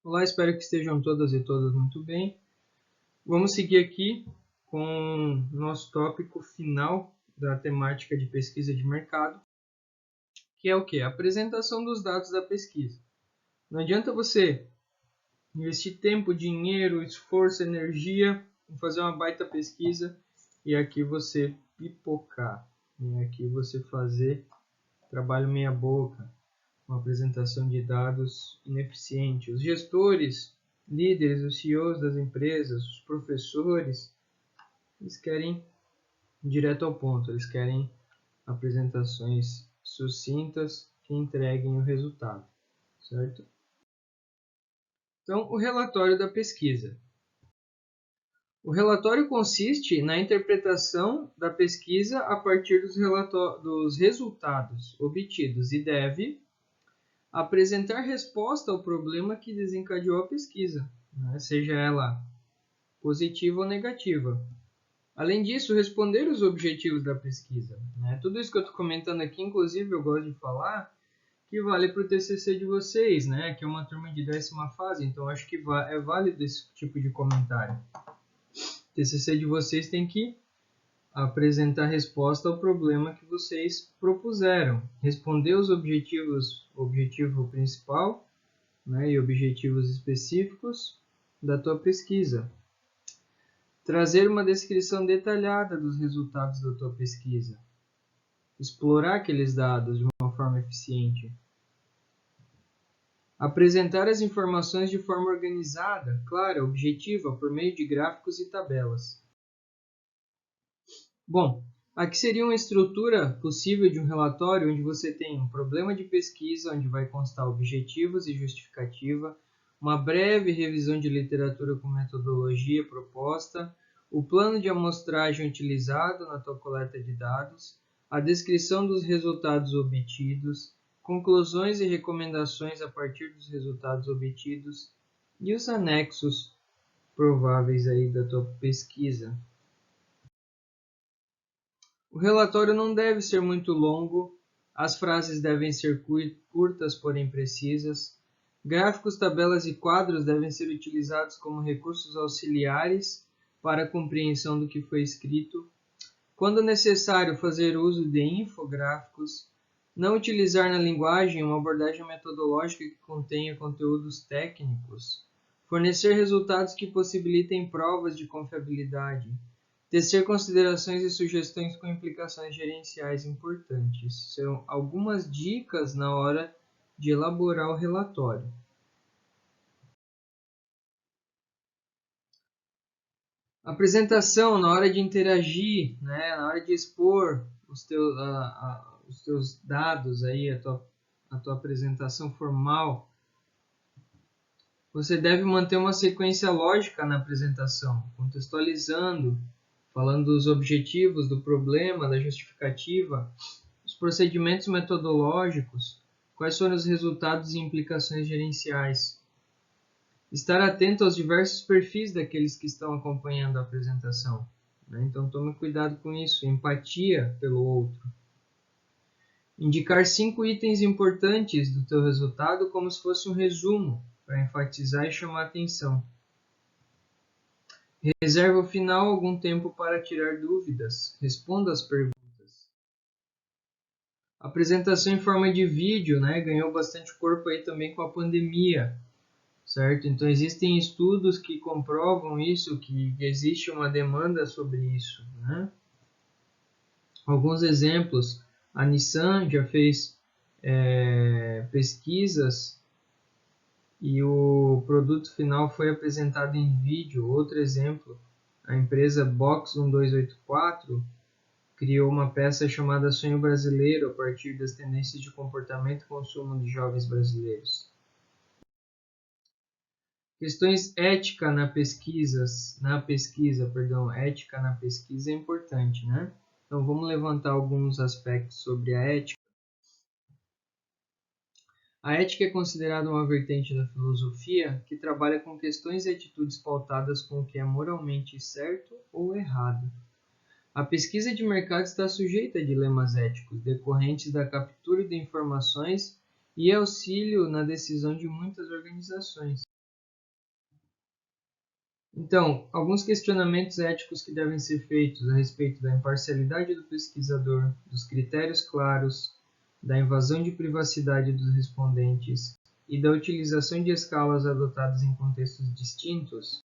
Olá, espero que estejam todas e todos muito bem. Vamos seguir aqui com o nosso tópico final da temática de pesquisa de mercado, que é o quê? A apresentação dos dados da pesquisa. Não adianta você investir tempo, dinheiro, esforço, energia em fazer uma baita pesquisa e aqui você pipocar, e aqui você fazer trabalho meia boca, uma apresentação de dados ineficiente. Os gestores, líderes, os CEOs das empresas, os professores, eles querem direto ao ponto, eles querem apresentações sucintas que entreguem o resultado, certo? Então, o relatório da pesquisa. O relatório consiste na interpretação da pesquisa a partir dos resultados obtidos e deve apresentar resposta ao problema que desencadeou a pesquisa, né? Seja ela positiva ou negativa. Além disso, responder os objetivos da pesquisa, né? Tudo isso que eu estou comentando aqui, inclusive, eu gosto de falar que vale para o TCC de vocês, né? Que é uma turma de 10ª fase, então acho que é válido esse tipo de comentário. O TCC de vocês tem que apresentar resposta ao problema que vocês propuseram, responder os objetivos, objetivo principal, né, e objetivos específicos da tua pesquisa. Trazer uma descrição detalhada dos resultados da tua pesquisa. Explorar aqueles dados de uma forma eficiente. Apresentar as informações de forma organizada, clara, objetiva, por meio de gráficos e tabelas. Bom, aqui seria uma estrutura possível de um relatório onde você tem um problema de pesquisa, onde vai constar objetivos e justificativa, uma breve revisão de literatura com metodologia proposta, o plano de amostragem utilizado na tua coleta de dados, a descrição dos resultados obtidos, conclusões e recomendações a partir dos resultados obtidos e os anexos prováveis aí da tua pesquisa. O relatório não deve ser muito longo, as frases devem ser curtas, porém precisas. Gráficos, tabelas e quadros devem ser utilizados como recursos auxiliares para a compreensão do que foi escrito. Quando necessário, fazer uso de infográficos. Não utilizar na linguagem uma abordagem metodológica que contenha conteúdos técnicos. Fornecer resultados que possibilitem provas de confiabilidade. Tecer considerações e sugestões com implicações gerenciais importantes. São algumas dicas na hora de elaborar o relatório. Apresentação, na hora de interagir, né, na hora de expor os teus dados, aí, a tua apresentação formal. Você deve manter uma sequência lógica na apresentação, contextualizando, falando dos objetivos, do problema, da justificativa, os procedimentos metodológicos, quais foram os resultados e implicações gerenciais. Estar atento aos diversos perfis daqueles que estão acompanhando a apresentação, né? Então tome cuidado com isso, empatia pelo outro. Indicar 5 itens importantes do teu resultado como se fosse um resumo, para enfatizar e chamar a atenção. Reserve ao final algum tempo para tirar dúvidas. Responda as perguntas. A apresentação em forma de vídeo, né, ganhou bastante corpo aí também com a pandemia, certo? Então existem estudos que comprovam isso, que existe uma demanda sobre isso, né? Alguns exemplos, a Nissan já fez pesquisas e o produto final foi apresentado em vídeo. Outro exemplo, a empresa Box 1284 criou uma peça chamada Sonho Brasileiro a partir das tendências de comportamento e consumo de jovens brasileiros. Questões ética na pesquisa, ética na pesquisa é importante, né? Então vamos levantar alguns aspectos sobre a ética. A ética é considerada uma vertente da filosofia que trabalha com questões e atitudes pautadas com o que é moralmente certo ou errado. A pesquisa de mercado está sujeita a dilemas éticos decorrentes da captura de informações e auxílio na decisão de muitas organizações. Então, alguns questionamentos éticos que devem ser feitos a respeito da imparcialidade do pesquisador, dos critérios claros, da invasão de privacidade dos respondentes e da utilização de escalas adotadas em contextos distintos.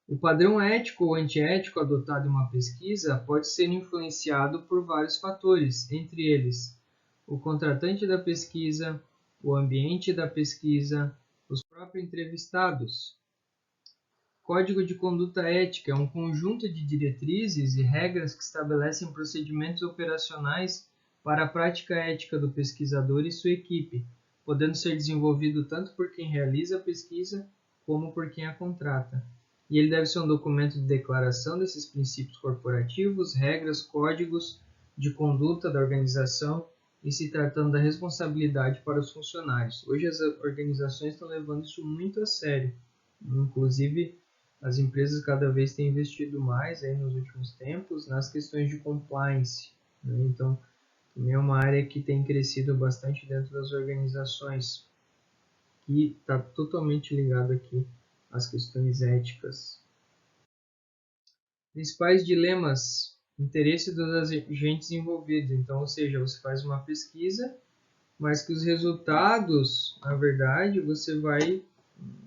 O padrão ético ou antiético adotado em uma pesquisa pode ser influenciado por vários fatores, entre eles o contratante da pesquisa, o ambiente da pesquisa, os próprios entrevistados. Código de conduta ética é um conjunto de diretrizes e regras que estabelecem procedimentos operacionais para a prática ética do pesquisador e sua equipe, podendo ser desenvolvido tanto por quem realiza a pesquisa como por quem a contrata. E ele deve ser um documento de declaração desses princípios corporativos, regras, códigos de conduta da organização e se tratando da responsabilidade para os funcionários. Hoje as organizações estão levando isso muito a sério, inclusive as empresas cada vez têm investido mais aí nos últimos tempos nas questões de compliance, né? Então, também é uma área que tem crescido bastante dentro das organizações, que está totalmente ligado aqui às questões éticas. Principais dilemas: interesse dos agentes envolvidos. Então, ou seja, você faz uma pesquisa, mas que os resultados, na verdade,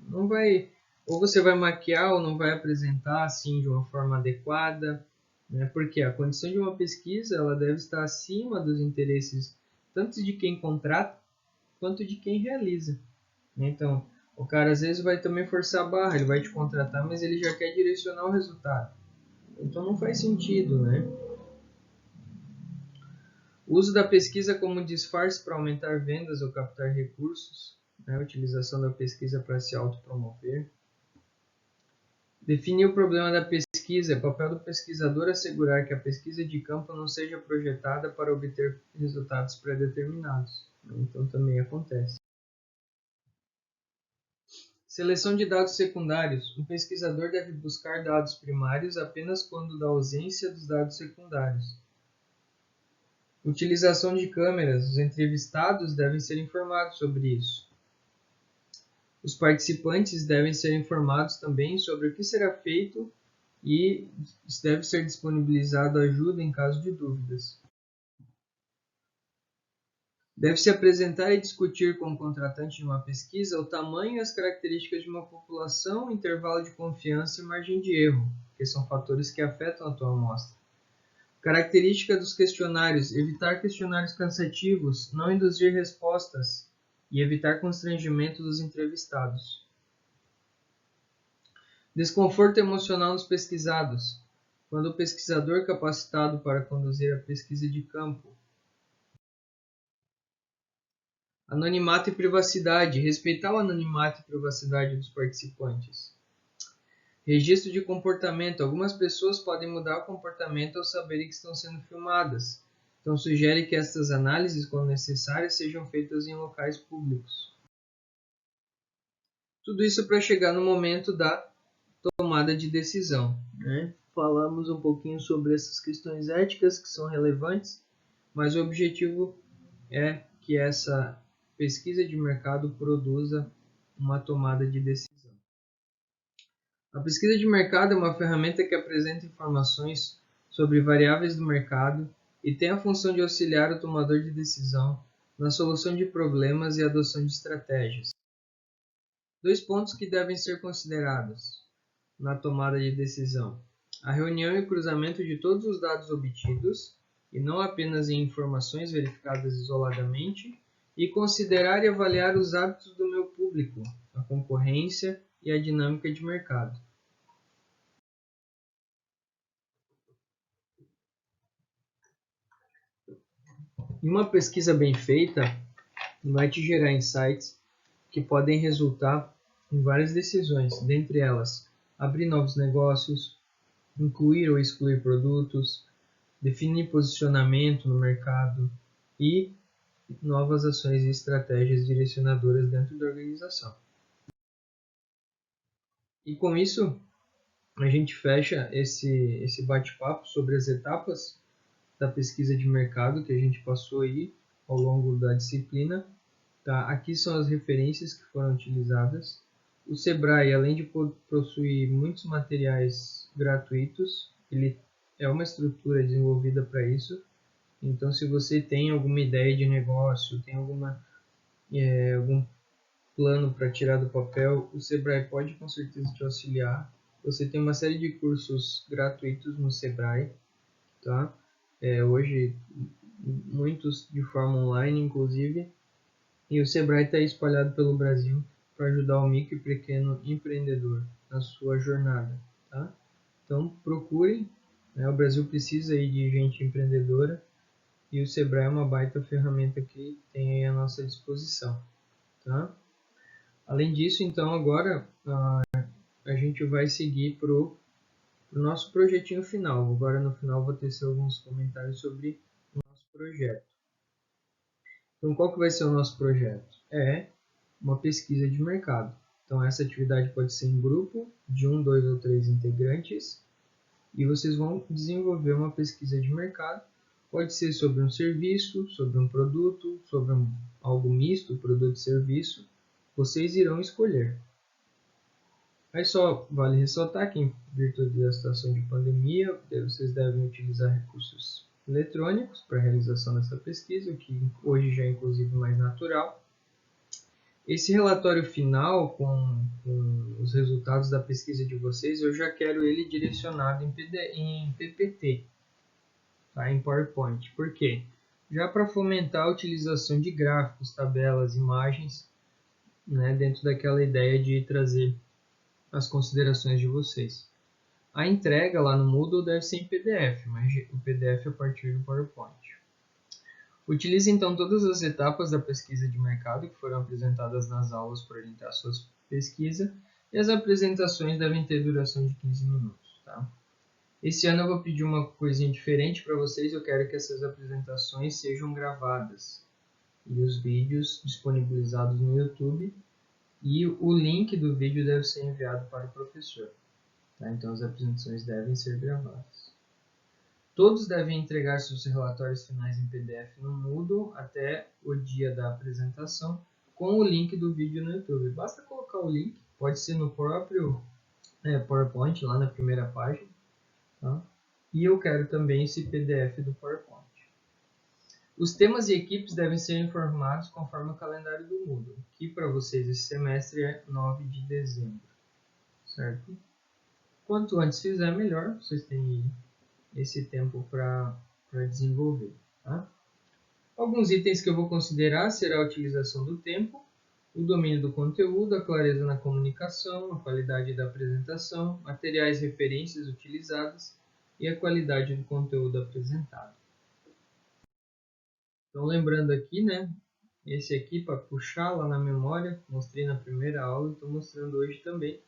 não vai, ou você vai maquiar ou não vai apresentar assim de uma forma adequada, né? Porque a condição de uma pesquisa ela deve estar acima dos interesses tanto de quem contrata quanto de quem realiza, né? Então, o cara às vezes vai também forçar a barra, ele vai te contratar, mas ele já quer direcionar o resultado. Então não faz sentido, né? O uso da pesquisa como disfarce para aumentar vendas ou captar recursos, né? A utilização da pesquisa para se autopromover. Definir o problema da pesquisa. É papel do pesquisador assegurar que a pesquisa de campo não seja projetada para obter resultados pré-determinados. Então também acontece. Seleção de dados secundários. Um pesquisador deve buscar dados primários apenas quando da ausência dos dados secundários. Utilização de câmeras. Os entrevistados devem ser informados sobre isso. Os participantes devem ser informados também sobre o que será feito e deve ser disponibilizado ajuda em caso de dúvidas. Deve-se apresentar e discutir com o contratante de uma pesquisa o tamanho e as características de uma população, intervalo de confiança e margem de erro, que são fatores que afetam a tua amostra. Característica dos questionários: evitar questionários cansativos, não induzir respostas e evitar constrangimento dos entrevistados. Desconforto emocional nos pesquisados. Quando o pesquisador é capacitado para conduzir a pesquisa de campo. Anonimato e privacidade. Respeitar o anonimato e privacidade dos participantes. Registro de comportamento. Algumas pessoas podem mudar o comportamento ao saberem que estão sendo filmadas. Então, sugere que estas análises, quando necessárias, sejam feitas em locais públicos. Tudo isso para chegar no momento da tomada de decisão, né? Falamos um pouquinho sobre essas questões éticas que são relevantes, mas o objetivo é que essa pesquisa de mercado produza uma tomada de decisão. A pesquisa de mercado é uma ferramenta que apresenta informações sobre variáveis do mercado e tem a função de auxiliar o tomador de decisão na solução de problemas e adoção de estratégias. 2 pontos que devem ser considerados na tomada de decisão: a reunião e cruzamento de todos os dados obtidos, e não apenas em informações verificadas isoladamente, e considerar e avaliar os hábitos do meu público, a concorrência e a dinâmica de mercado. E uma pesquisa bem feita vai te gerar insights que podem resultar em várias decisões, dentre elas, abrir novos negócios, incluir ou excluir produtos, definir posicionamento no mercado e novas ações e estratégias direcionadoras dentro da organização. E com isso, a gente fecha esse bate-papo sobre as etapas da pesquisa de mercado que a gente passou aí ao longo da disciplina. Tá? Aqui são as referências que foram utilizadas O Sebrae, além de possuir muitos materiais gratuitos, ele é uma estrutura desenvolvida para isso. Então, se você tem alguma ideia de negócio, tem algum plano para tirar do papel, o Sebrae pode com certeza te auxiliar. Você tem uma série de cursos gratuitos no Sebrae, tá? Hoje, muitos de forma online, inclusive, e o Sebrae está espalhado pelo Brasil para ajudar o micro e pequeno empreendedor na sua jornada, tá? Então, procurem, né? O Brasil precisa aí de gente empreendedora e o Sebrae é uma baita ferramenta que tem aí à nossa disposição, tá? Além disso, então, agora a gente vai seguir para o nosso projetinho final. Agora, no final, vou tecer alguns comentários sobre o nosso projeto. Então, qual que vai ser o nosso projeto? É uma pesquisa de mercado. Então, essa atividade pode ser em grupo, de 1, 2 ou 3 integrantes, e vocês vão desenvolver uma pesquisa de mercado. Pode ser sobre um serviço, sobre um produto, sobre algo misto, produto e serviço. Vocês irão escolher. Aí só vale ressaltar que, em virtude da situação de pandemia, vocês devem utilizar recursos eletrônicos para a realização dessa pesquisa, o que hoje já é inclusive mais natural. Esse relatório final com os resultados da pesquisa de vocês, eu já quero ele direcionado em PPT, tá? Em PowerPoint. Por quê? Já para fomentar a utilização de gráficos, tabelas, imagens, né, dentro daquela ideia de trazer as considerações de vocês. A entrega lá no Moodle deve ser em PDF, mas o PDF é a partir do PowerPoint. Utilize então todas as etapas da pesquisa de mercado que foram apresentadas nas aulas para orientar a sua pesquisa, e as apresentações devem ter duração de 15 minutos. Tá? Esse ano eu vou pedir uma coisinha diferente para vocês, eu quero que essas apresentações sejam gravadas e os vídeos disponibilizados no YouTube, e o link do vídeo deve ser enviado para o professor. Tá? Então as apresentações devem ser gravadas. Todos devem entregar seus relatórios finais em PDF no Moodle até o dia da apresentação, com o link do vídeo no YouTube. Basta colocar o link, pode ser no próprio PowerPoint, lá na primeira página. Tá? E eu quero também esse PDF do PowerPoint. Os temas e equipes devem ser informados conforme o calendário do Moodle, que para vocês esse semestre é 9 de dezembro. Certo? Quanto antes fizer, melhor. Vocês têm esse tempo para desenvolver. Tá? Alguns itens que eu vou considerar será a utilização do tempo, o domínio do conteúdo, a clareza na comunicação, a qualidade da apresentação, materiais e referências utilizadas e a qualidade do conteúdo apresentado. Então, lembrando aqui, né, esse aqui para puxar lá na memória, mostrei na primeira aula e estou mostrando hoje também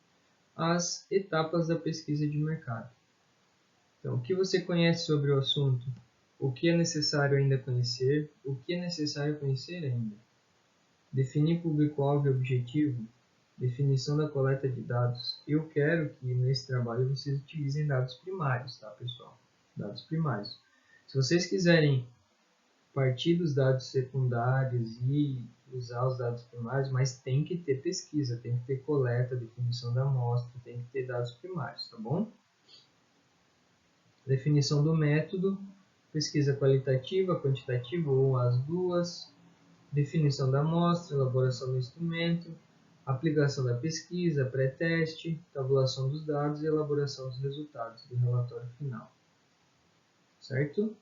as etapas da pesquisa de mercado. Então, o que você conhece sobre o assunto? O que é necessário ainda conhecer? O que é necessário conhecer ainda? Definir público-alvo e objetivo. Definição da coleta de dados. Eu quero que nesse trabalho vocês utilizem dados primários, tá, pessoal? Dados primários. Se vocês quiserem partir dos dados secundários e usar os dados primários, mas tem que ter pesquisa, tem que ter coleta, definição da amostra, tem que ter dados primários, tá bom? Definição do método, pesquisa qualitativa, quantitativa ou as duas, definição da amostra, elaboração do instrumento, aplicação da pesquisa, pré-teste, tabulação dos dados e elaboração dos resultados do relatório final. Certo?